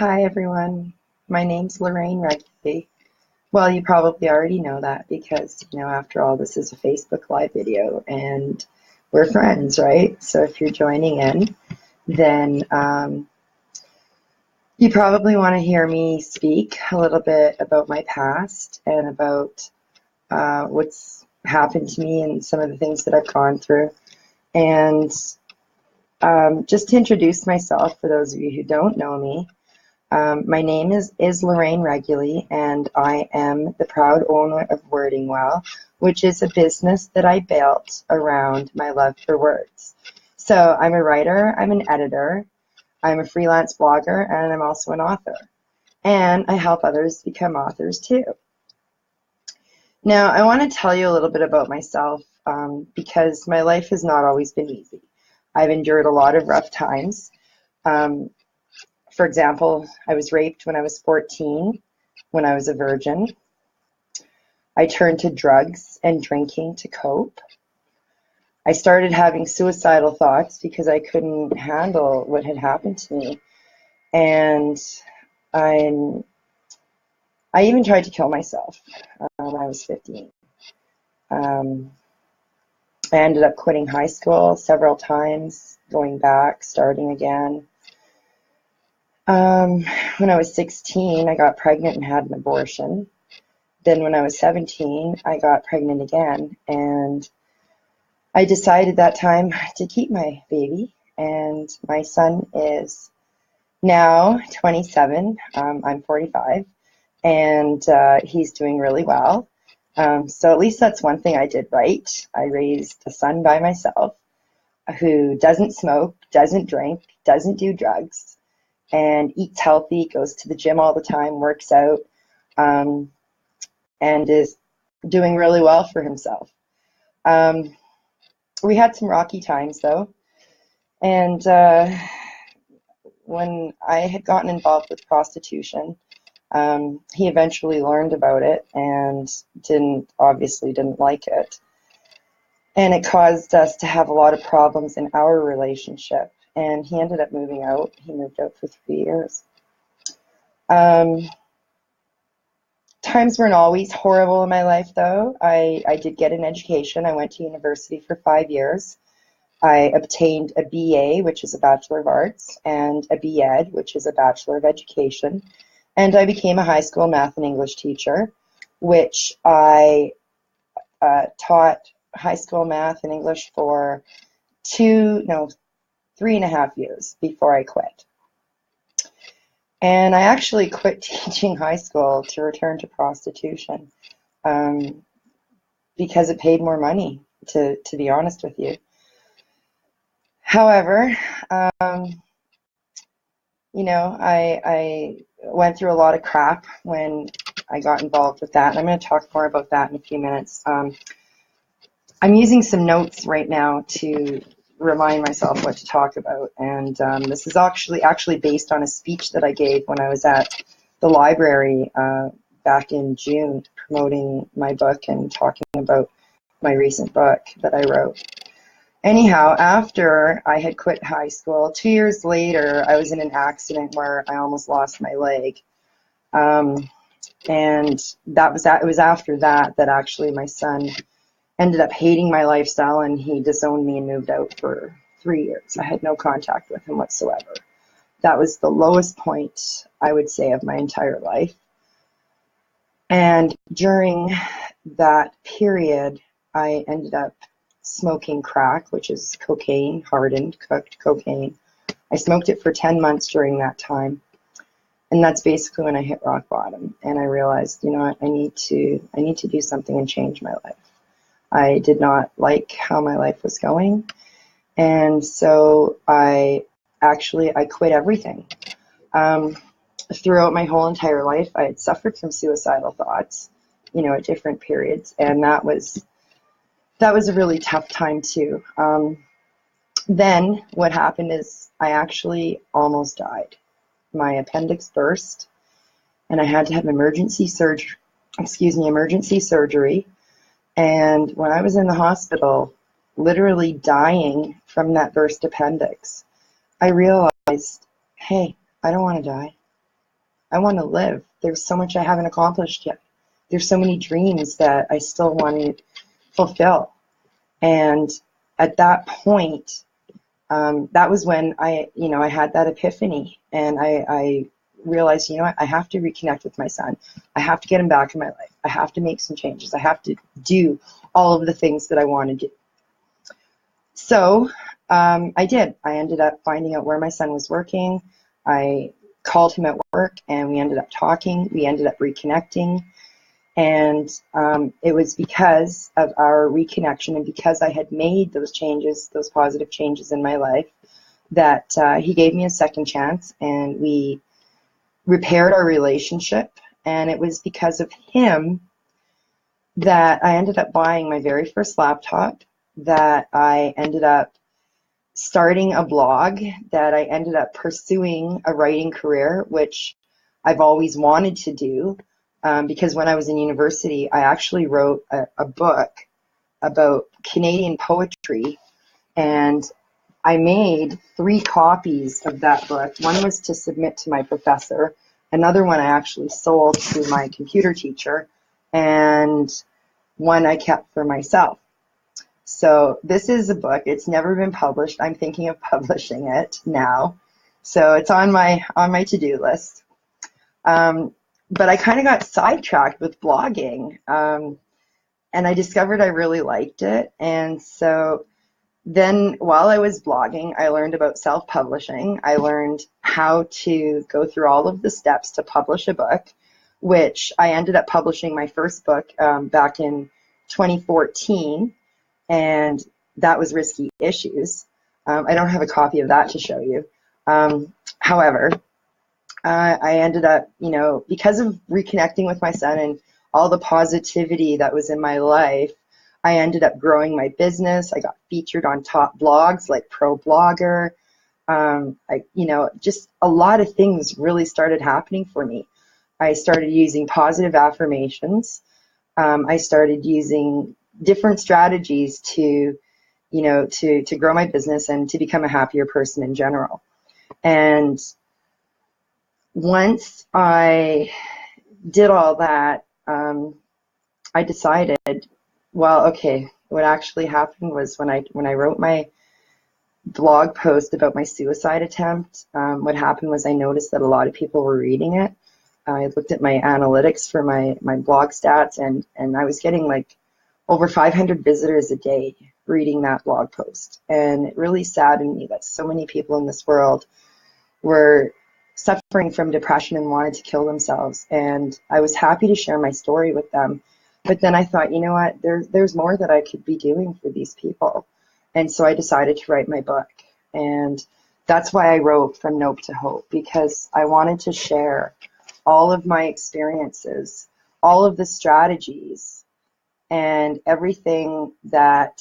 Hi everyone, my name's Lorraine Reguly. Well, you probably already know that because, after all, this is a Facebook Live video and we're friends, right? So if you're joining in, then you probably want to hear me speak a little bit about my past and about what's happened to me and some of the things that I've gone through. And just to introduce myself, for those of you who don't know me, my name is Lorraine Reguly, and I am the proud owner of Wording Well, which is a business that I built around my love for words. So I'm a writer, I'm an editor, I'm a freelance blogger, and I'm also an author. And I help others become authors too. Now, I want to tell you a little bit about myself because my life has not always been easy. I've endured a lot of rough times. For example, I was raped when I was 14, when I was a virgin. I turned to drugs and drinking to cope. I started having suicidal thoughts because I couldn't handle what had happened to me. And I even tried to kill myself when I was 15. I ended up quitting high school several times, going back, starting again. When I was 16, I got pregnant and had an abortion. Then when I was 17, I got pregnant again, and I decided that time to keep my baby, and my son is now 27. I'm 45, and he's doing really well. So at least that's one thing I did right. I raised a son by myself who doesn't smoke, doesn't drink, doesn't do drugs, and eats healthy, goes to the gym all the time, works out, and is doing really well for himself. We had some rocky times though, and when I had gotten involved with prostitution, he eventually learned about it and obviously didn't like it. And it caused us to have a lot of problems in our relationship. And he ended up moving out. He moved out for 3 years. Times weren't always horrible in my life, though. I did get an education. I went to university for 5 years. I obtained a BA, which is a Bachelor of Arts, and a BEd, which is a Bachelor of Education. And I became a high school math and English teacher, which I taught high school math and English for 3.5 years before I quit. And I actually quit teaching high school to return to prostitution because it paid more money, to be honest with you. However, I went through a lot of crap when I got involved with that, and I'm going to talk more about that in a few minutes. I'm using some notes right now to remind myself what to talk about, and this is actually based on a speech that I gave when I was at the library back in June, promoting my book and talking about my recent book that I wrote. Anyhow, after I had quit high school, 2 years later, I was in an accident where I almost lost my leg. And it was after that actually my son ended up hating my lifestyle, and he disowned me and moved out for 3 years. I had no contact with him whatsoever. That was the lowest point, I would say, of my entire life. And during that period, I ended up smoking crack, which is cocaine, hardened, cooked cocaine. I smoked it for 10 months during that time. And that's basically when I hit rock bottom. And I realized, you know what, I need to do something and change my life. I did not like how my life was going. And so I quit everything. Throughout my whole entire life, I had suffered from suicidal thoughts, at different periods. And that was a really tough time too. Then what happened is I actually almost died. My appendix burst, and I had to have emergency surgery. And when I was in the hospital, literally dying from that burst appendix, I realized, hey, I don't want to die. I want to live. There's so much I haven't accomplished yet. There's so many dreams that I still want to fulfill. And at that point, that was when I had that epiphany, and I realized, what, I have to reconnect with my son. I have to get him back in my life. I have to make some changes. I have to do all of the things that I want to do. So I did. I ended up finding out where my son was working. I called him at work, and we ended up talking. We ended up reconnecting. And it was because of our reconnection and because I had made those changes, those positive changes in my life, that he gave me a second chance, and we repaired our relationship. And it was because of him that I ended up buying my very first laptop, that I ended up starting a blog, that I ended up pursuing a writing career, which I've always wanted to do. Because when I was in university, I actually wrote a book about Canadian poetry, and I made 3 copies of that book. One was to submit to my professor, another one I actually sold to my computer teacher, and one I kept for myself. So this is a book. It's never been published. I'm thinking of publishing it now. So it's on my to-do list. But I kind of got sidetracked with blogging, and I discovered I really liked it. And so then while I was blogging, I learned about self-publishing. I learned how to go through all of the steps to publish a book, which I ended up publishing my first book back in 2014, and that was Risky Issues. I don't have a copy of that to show you. However, I ended up, because of reconnecting with my son and all the positivity that was in my life, I ended up growing my business. I got featured on top blogs like Pro Blogger. Just a lot of things really started happening for me. I started using positive affirmations. I started using different strategies to grow my business and to become a happier person in general. And once I did all that, I decided, well, okay, what actually happened was when I wrote my blog post about my suicide attempt, what happened was I noticed that a lot of people were reading it. I looked at my analytics for my blog stats, and I was getting like over 500 visitors a day reading that blog post. And it really saddened me that so many people in this world were suffering from depression and wanted to kill themselves. And I was happy to share my story with them. But then I thought, you know what, there's more that I could be doing for these people. And so I decided to write my book. And that's why I wrote From Nope to Hope, because I wanted to share all of my experiences, all of the strategies, and everything that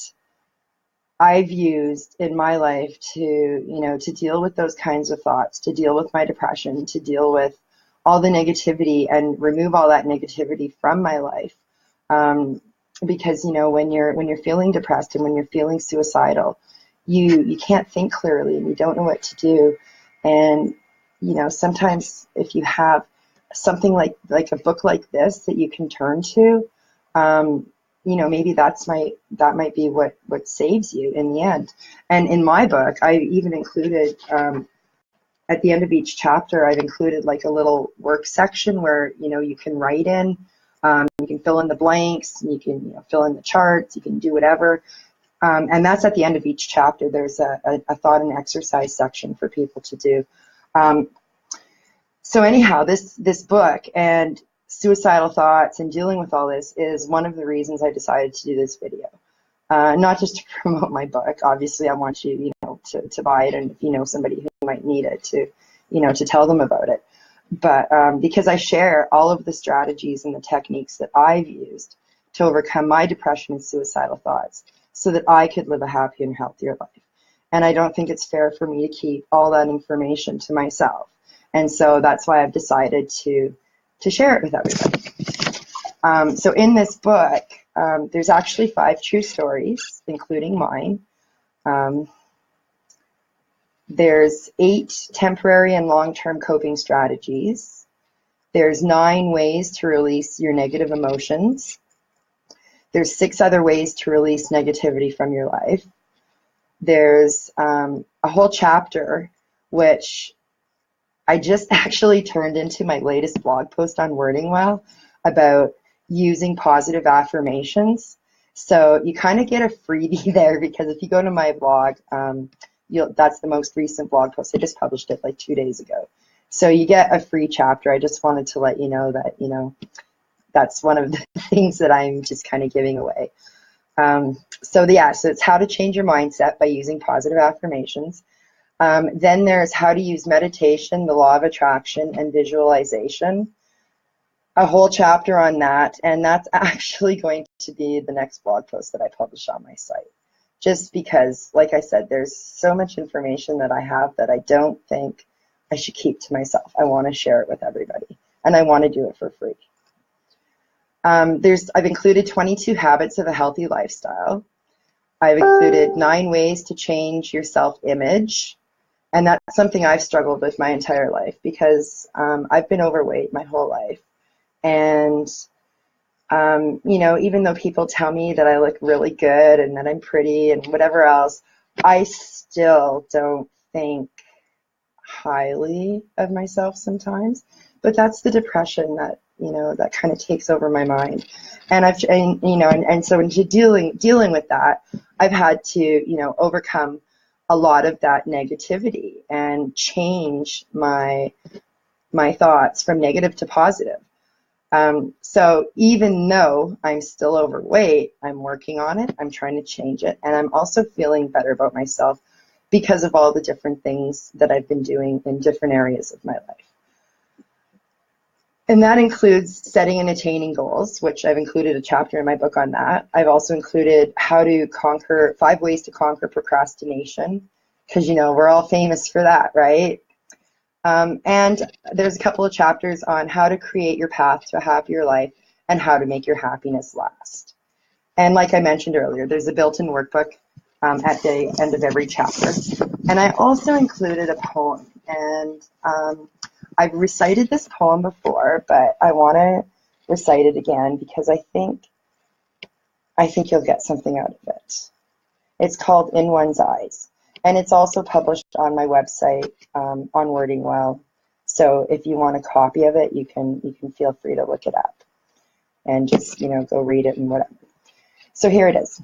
I've used in my life to deal with those kinds of thoughts, to deal with my depression, to deal with all the negativity and remove all that negativity from my life. Because when you're feeling depressed and when you're feeling suicidal, you can't think clearly and you don't know what to do. And sometimes if you have something like a book like this that you can turn to, maybe that might be what saves you in the end. And in my book, I even included at the end of each chapter, I've included like a little work section where you can write in. You can fill in the blanks, and you can fill in the charts, you can do whatever. And that's at the end of each chapter. There's a thought and exercise section for people to do. So anyhow, this book and suicidal thoughts and dealing with all this is one of the reasons I decided to do this video. Not just to promote my book. Obviously, I want you, to buy it, and if you know somebody who might need it, to tell them about it. But because I share all of the strategies and the techniques that I've used to overcome my depression and suicidal thoughts so that I could live a happier and healthier life. And I don't think it's fair for me to keep all that information to myself. And so that's why I've decided to share it with everybody. So in this book, there's actually 5 true stories, including mine. There's 8 temporary and long-term coping strategies. There's 9 ways to release your negative emotions. There's 6 other ways to release negativity from your life. There's a whole chapter which I just actually turned into my latest blog post on Wording Well about using positive affirmations. So you kind of get a freebie there, because if you go to my blog, that's the most recent blog post. I just published it like 2 days ago. So you get a free chapter. I just wanted to let you know that, that's one of the things that I'm just kind of giving away. So it's how to change your mindset by using positive affirmations. Then there's how to use meditation, the law of attraction, and visualization. A whole chapter on that, and that's actually going to be the next blog post that I publish on my site. Just because, like I said, there's so much information that I have that I don't think I should keep to myself. I want to share it with everybody, and I want to do it for free. I've included 22 habits of a healthy lifestyle. I've included 9 ways to change your self-image. And that's something I've struggled with my entire life, because I've been overweight my whole life. And, even though people tell me that I look really good and that I'm pretty and whatever else, I still don't think highly of myself sometimes. But that's the depression that, that kind of takes over my mind. And so into dealing with that, I've had to, overcome a lot of that negativity and change my thoughts from negative to positive. So even though I'm still overweight, I'm working on it. I'm trying to change it. And I'm also feeling better about myself because of all the different things that I've been doing in different areas of my life. And that includes setting and attaining goals, which I've included a chapter in my book on that. I've also included 5 ways to conquer procrastination, because, we're all famous for that, right? And there's a couple of chapters on how to create your path to a happier life and how to make your happiness last. And like I mentioned earlier, there's a built-in workbook at the end of every chapter. And I also included a poem. And I've recited this poem before, but I want to recite it again because I think you'll get something out of it. It's called In One's Eyes. And it's also published on my website on Wording Well. So if you want a copy of it, you can feel free to look it up and just, go read it and whatever. So here it is.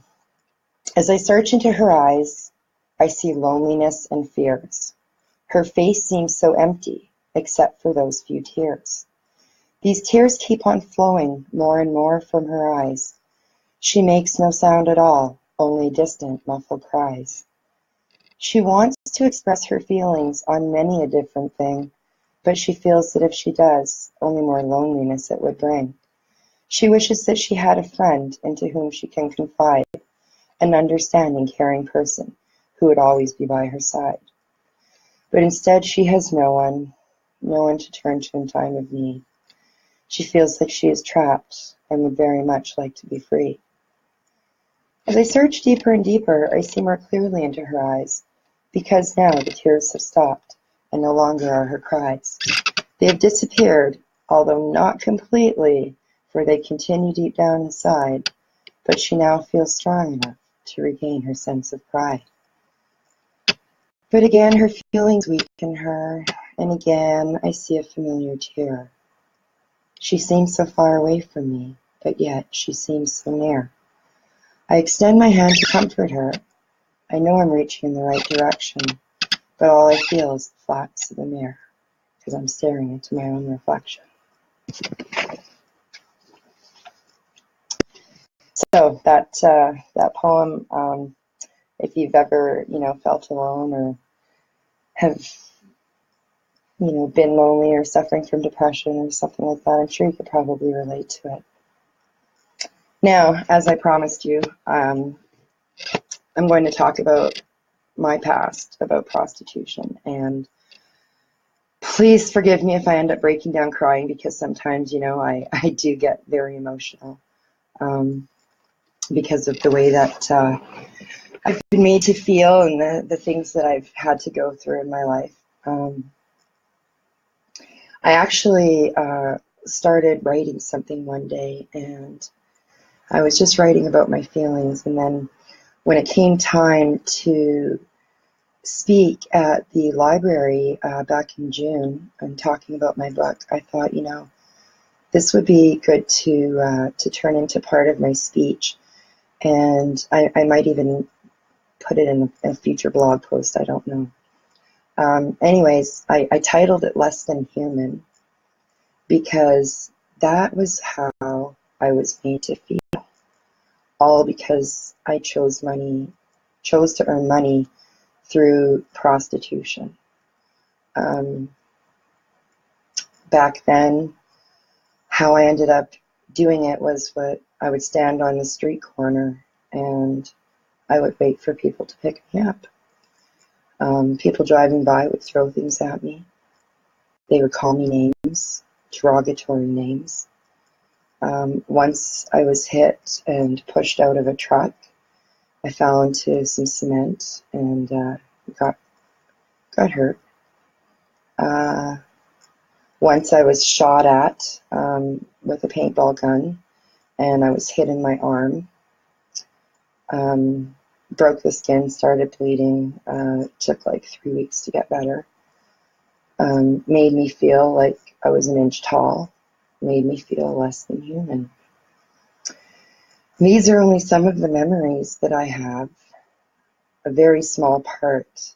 As I search into her eyes, I see loneliness and fears. Her face seems so empty, except for those few tears. These tears keep on flowing more and more from her eyes. She makes no sound at all, only distant, muffled cries. She wants to express her feelings on many a different thing, but she feels that if she does, only more loneliness it would bring. She wishes that she had a friend into whom she can confide, an understanding, caring person who would always be by her side. But instead she has no one to turn to in time of need. She feels like she is trapped and would very much like to be free. As I search deeper and deeper, I see more clearly into her eyes, because now the tears have stopped and no longer are her cries. They have disappeared, although not completely, for they continue deep down inside, but she now feels strong enough to regain her sense of pride. But again, her feelings weaken her, and again I see a familiar tear. She seems so far away from me, but yet she seems so near. I extend my hand to comfort her. I know I'm reaching in the right direction, but all I feel is the flats of the mirror, because I'm staring into my own reflection. So that poem, if you've ever, felt alone or have, been lonely or suffering from depression or something like that, I'm sure you could probably relate to it. Now, as I promised you, I'm going to talk about my past, about prostitution. And please forgive me if I end up breaking down crying, because sometimes, I do get very emotional because of the way that I've been made to feel and the things that I've had to go through in my life. I actually started writing something one day, and I was just writing about my feelings, and then when it came time to speak at the library back in June and talking about my book, I thought, this would be good to turn into part of my speech, and I might even put it in a future blog post. I don't know. Anyways, I titled it Less Than Human because that was how I was made to feel, all because I chose to earn money through prostitution. Back then, how I ended up doing it was I would stand on the street corner and I would wait for people to pick me up. People driving by would throw things at me. They would call me names, derogatory names. Once I was hit and pushed out of a truck, I fell into some cement and got hurt. Once I was shot at with a paintball gun, and I was hit in my arm. Broke the skin, started bleeding. Took like 3 weeks to get better. Made me feel like I was an inch tall. Made me feel less than human. These are only some of the memories that I have, a very small part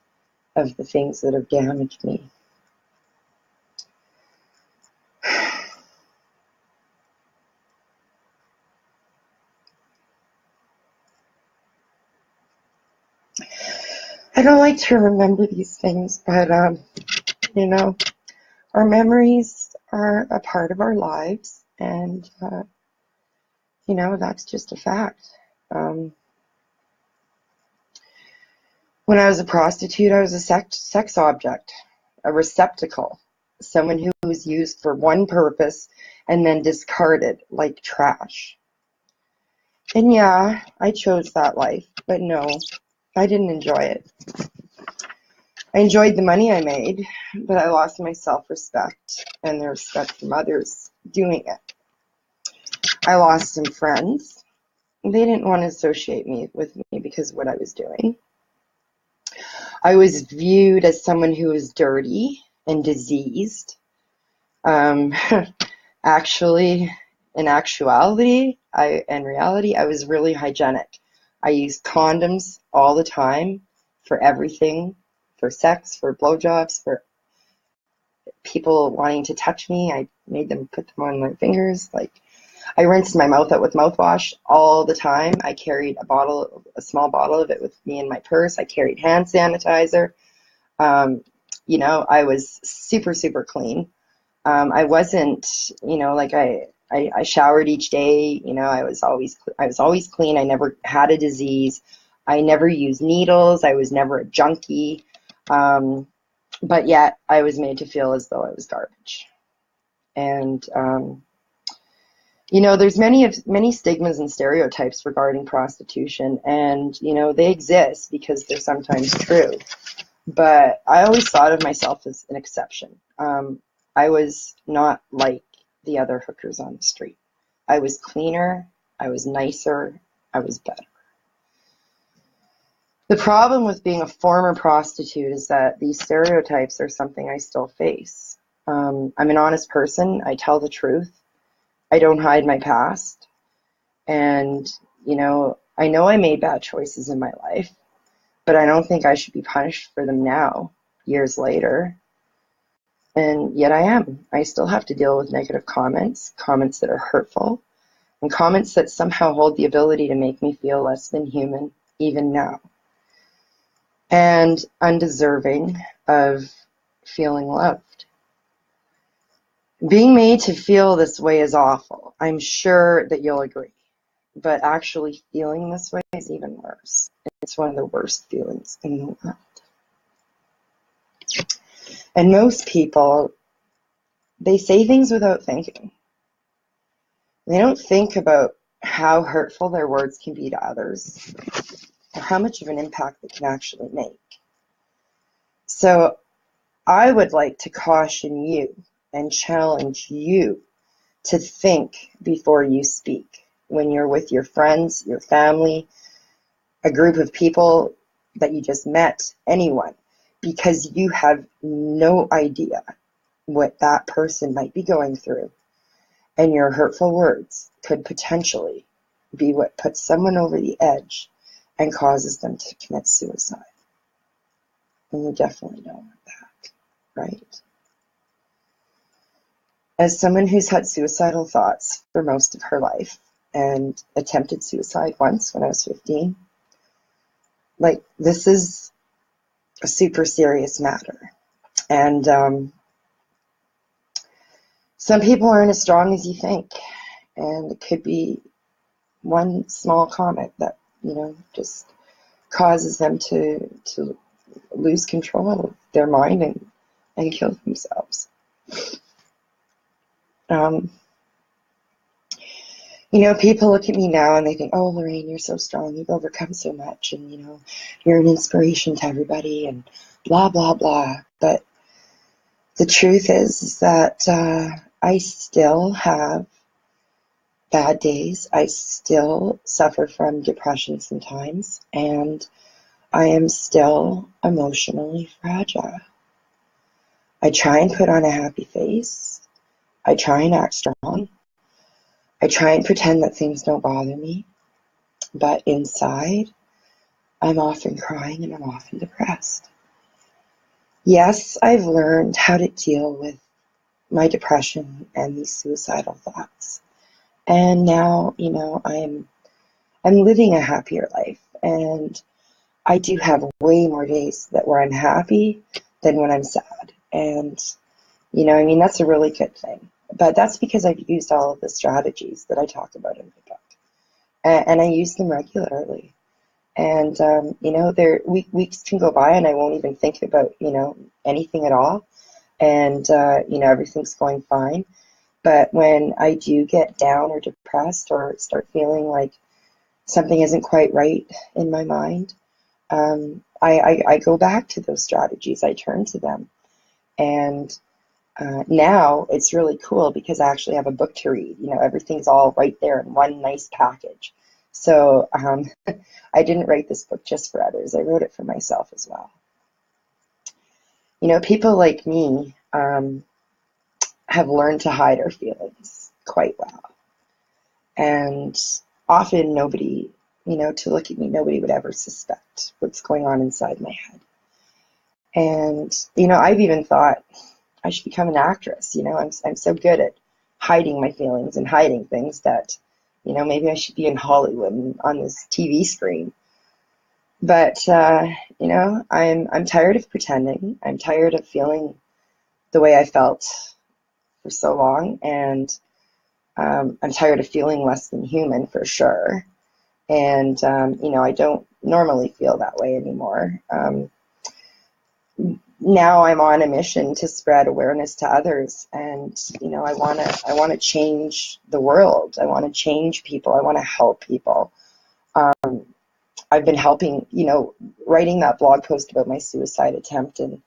of the things that have damaged me. I don't like to remember these things, but, our memories are a part of our lives, and, that's just a fact. When I was a prostitute, I was a sex object, a receptacle, someone who was used for one purpose and then discarded like trash. And yeah, I chose that life, but no, I didn't enjoy it. I enjoyed the money I made, but I lost my self-respect and the respect from others doing it. I lost some friends. They didn't want to associate with me because of what I was doing. I was viewed as someone who was dirty and diseased. Actually, in reality, I was really hygienic. I used condoms all the time for everything, for sex, for blowjobs, for people wanting to touch me. I made them put them on my fingers. I rinsed my mouth out with mouthwash all the time. I carried a small bottle of it with me in my purse. I carried hand sanitizer. I was super, super clean. I wasn't, I showered each day. I was always clean. I never had a disease. I never used needles. I was never a junkie. But yet I was made to feel as though I was garbage. And, there's many stigmas and stereotypes regarding prostitution, and, they exist because they're sometimes true. But I always thought of myself as an exception. I was not like the other hookers on the street. I was cleaner, I was nicer, I was better. The problem with being a former prostitute is that these stereotypes are something I still face. I'm an honest person. I tell the truth. I don't hide my past. And, I know I made bad choices in my life, but I don't think I should be punished for them now, years later. And yet I am. I still have to deal with negative comments that are hurtful, and comments that somehow hold the ability to make me feel less than human, even now, and undeserving of feeling loved. Being made to feel this way is awful. I'm sure that you'll agree. But actually feeling this way is even worse. It's one of the worst feelings in the world. And most people, they say things without thinking. They don't think about how hurtful their words can be to others, or how much of an impact they can actually make. So I would like to caution you and challenge you to think before you speak when you're with your friends, your family, a group of people that you just met, anyone, because you have no idea what that person might be going through. And your hurtful words could potentially be what puts someone over the edge and causes them to commit suicide. And you definitely don't want that, right? As someone who's had suicidal thoughts for most of her life and attempted suicide once when I was 15, like, this is a super serious matter. And some people aren't as strong as you think. And it could be one small comment that, just causes them to lose control of their mind and kill themselves. People look at me now and they think, oh, Lorraine, you're so strong. You've overcome so much. And, you're an inspiration to everybody and blah, blah, blah. But the truth is that I still have bad days. I still suffer from depression sometimes. And I am still emotionally fragile. I try and put on a happy face. I try and act strong. I try and pretend that things don't bother me, but inside, I'm often crying and I'm often depressed. Yes, I've learned how to deal with my depression and these suicidal thoughts. And now, I'm living a happier life, and I do have way more days where I'm happy than when I'm sad. And, that's a really good thing. But that's because I've used all of the strategies that I talk about in my book. And I use them regularly. And, weeks can go by and I won't even think about, anything at all. And, everything's going fine. But when I do get down or depressed or start feeling like something isn't quite right in my mind, I go back to those strategies. I turn to them. And now it's really cool because I actually have a book to read. Everything's all right there in one nice package. So I didn't write this book just for others. I wrote it for myself as well. People like me have learned to hide our feelings quite well. And often nobody, to look at me, nobody would ever suspect what's going on inside my head. And, I've even thought I should become an actress. I'm so good at hiding my feelings and hiding things that, maybe I should be in Hollywood and on this TV screen. But, I'm tired of pretending. I'm tired of feeling the way I felt for so long. And I'm tired of feeling less than human for sure. And, I don't normally feel that way anymore. Now I'm on a mission to spread awareness to others, and I want to change the world. I want to change people. I want to help people. I've been helping, writing that blog post about my suicide attempt and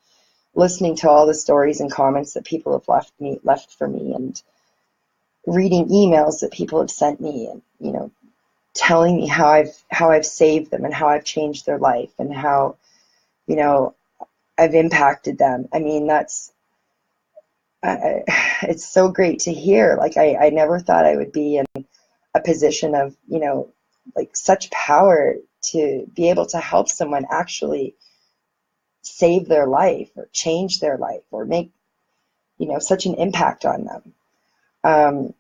listening to all the stories and comments that people have left for me, and reading emails that people have sent me, and telling me how I've saved them and how I've changed their life and how I've impacted them. I mean, it's so great to hear. Like, I never thought I would be in a position of, like, such power to be able to help someone actually save their life or change their life or make, such an impact on them.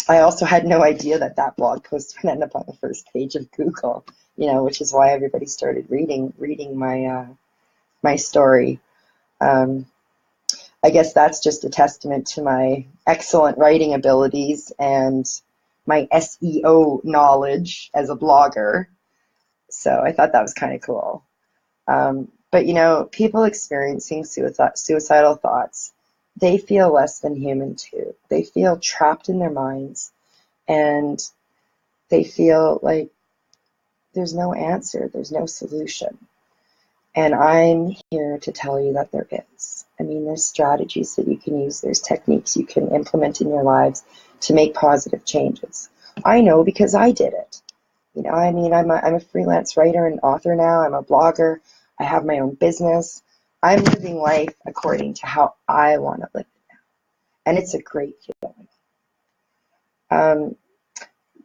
I also had no idea that blog post would end up on the first page of Google, which is why everybody started reading my story. I guess that's just a testament to my excellent writing abilities and my SEO knowledge as a blogger. So I thought that was kind of cool. But people experiencing suicidal thoughts, they feel less than human too. They feel trapped in their minds, and they feel like there's no answer, there's no solution. And I'm here to tell you that there is. I mean, there's strategies that you can use, there's techniques you can implement in your lives to make positive changes. I know because I did it. You know, I mean, I'm a freelance writer and author now. I'm a blogger. I have my own business. I'm living life according to how I want to live it now. And it's a great feeling. Um,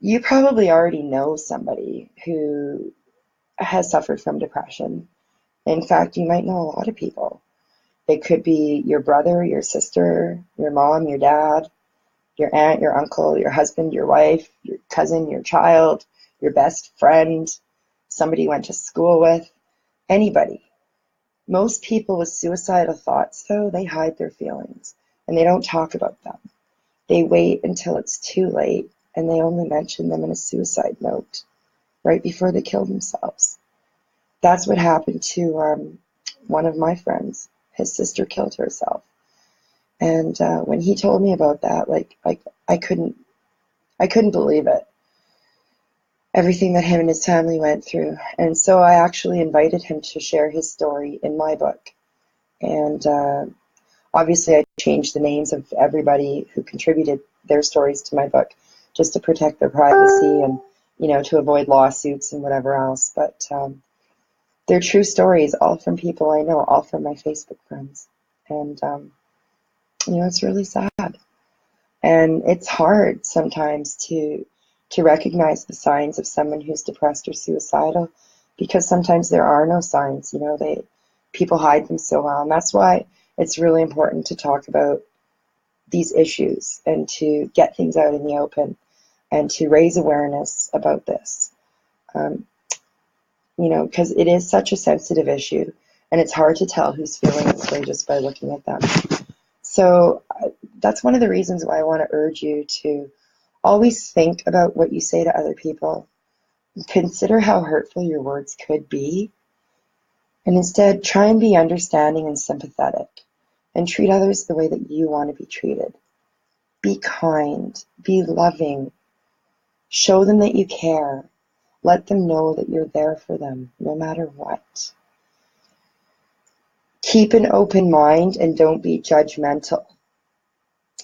you probably already know somebody who has suffered from depression. In fact, you might know a lot of people. It could be your brother, your sister, your mom, your dad, your aunt, your uncle, your husband, your wife, your cousin, your child, your best friend, somebody you went to school with, anybody. Most people with suicidal thoughts, though, they hide their feelings and they don't talk about them. They wait until it's too late and they only mention them in a suicide note right before they kill themselves. That's what happened to one of my friends. His sister killed herself. And when he told me about that, I couldn't believe it. Everything that him and his family went through. And so I actually invited him to share his story in my book. And obviously I changed the names of everybody who contributed their stories to my book just to protect their privacy and, you know, to avoid lawsuits and whatever else. But they're true stories, all from people I know, all from my Facebook friends. And, you know, it's really sad. And it's hard sometimes to recognize the signs of someone who's depressed or suicidal, because sometimes there are no signs. You know, people hide them so well. And that's why it's really important to talk about these issues and to get things out in the open and to raise awareness about this. You know, because it is such a sensitive issue, and it's hard to tell who's feeling this way just by looking at them. So that's one of the reasons why I want to urge you to always think about what you say to other people. Consider how hurtful your words could be, and instead try and be understanding and sympathetic, and treat others the way that you want to be treated. Be kind, be loving, show them that you care. Let them know that you're there for them, no matter what. Keep an open mind and don't be judgmental.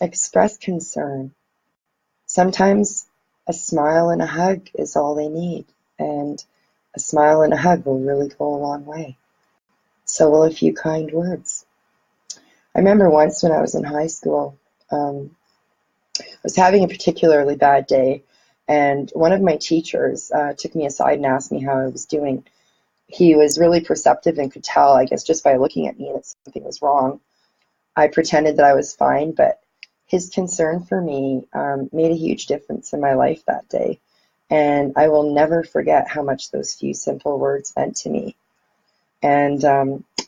Express concern. Sometimes a smile and a hug is all they need, and a smile and a hug will really go a long way. So will a few kind words. I remember once when I was in high school, I was having a particularly bad day, and one of my teachers took me aside and asked me how I was doing. He was really perceptive and could tell, I guess, just by looking at me that something was wrong. I pretended that I was fine, but his concern for me made a huge difference in my life that day. And I will never forget how much those few simple words meant to me. And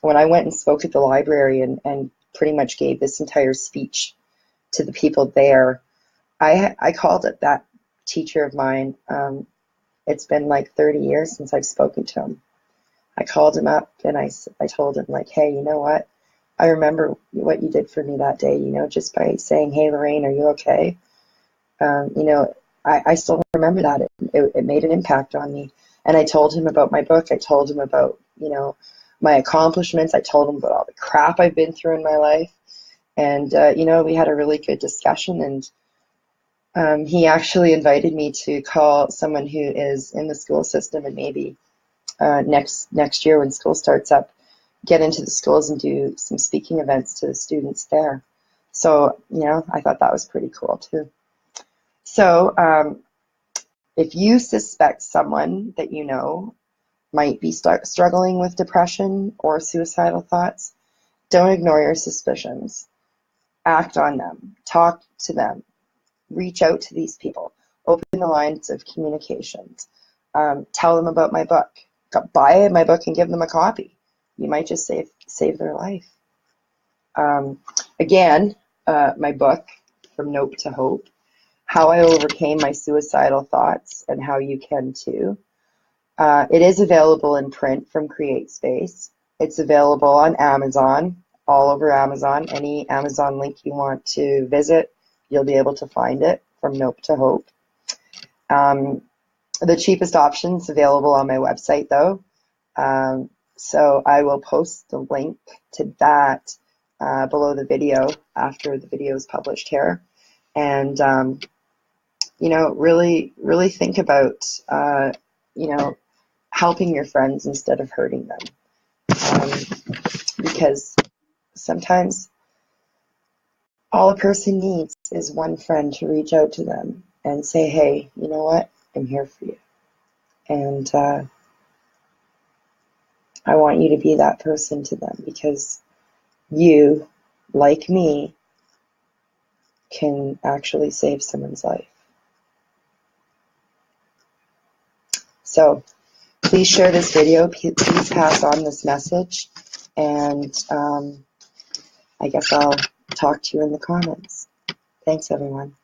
when I went and spoke at the library and pretty much gave this entire speech to the people there, I called it that teacher of mine. It's been like 30 years since I've spoken to him. I called him up and I told him, like, hey, you know what? I remember what you did for me that day, you know, just by saying, hey, Lorraine, are you okay? You know, I still remember that. It made an impact on me. And I told him about my book. I told him about, you know, my accomplishments. I told him about all the crap I've been through in my life. And, you know, we had a really good discussion. And he actually invited me to call someone who is in the school system and maybe next year when school starts up, get into the schools and do some speaking events to the students there. So, you know, I thought that was pretty cool too. So if you suspect someone that you know might be struggling with depression or suicidal thoughts, don't ignore your suspicions. Act on them. Talk to them. Reach out to these people. Open the lines of communications. Tell them about my book. Buy my book and give them a copy. You might just save their life. Again, my book, From Nope to Hope, How I Overcame My Suicidal Thoughts and How You Can Too. It is available in print from CreateSpace. It's available on Amazon, all over Amazon. Any Amazon link you want to visit, you'll be able to find it, From Nope to Hope. The cheapest options available on my website, though. So I will post the link to that below the video after the video is published here. And, you know, really think about, you know, helping your friends instead of hurting them. Because sometimes all a person needs is one friend to reach out to them and say, hey, you know what? I'm here for you. And I want you to be that person to them, because you, like me, can actually save someone's life. So please share this video. Please pass on this message. And I guess I'll talk to you in the comments. Thanks, everyone.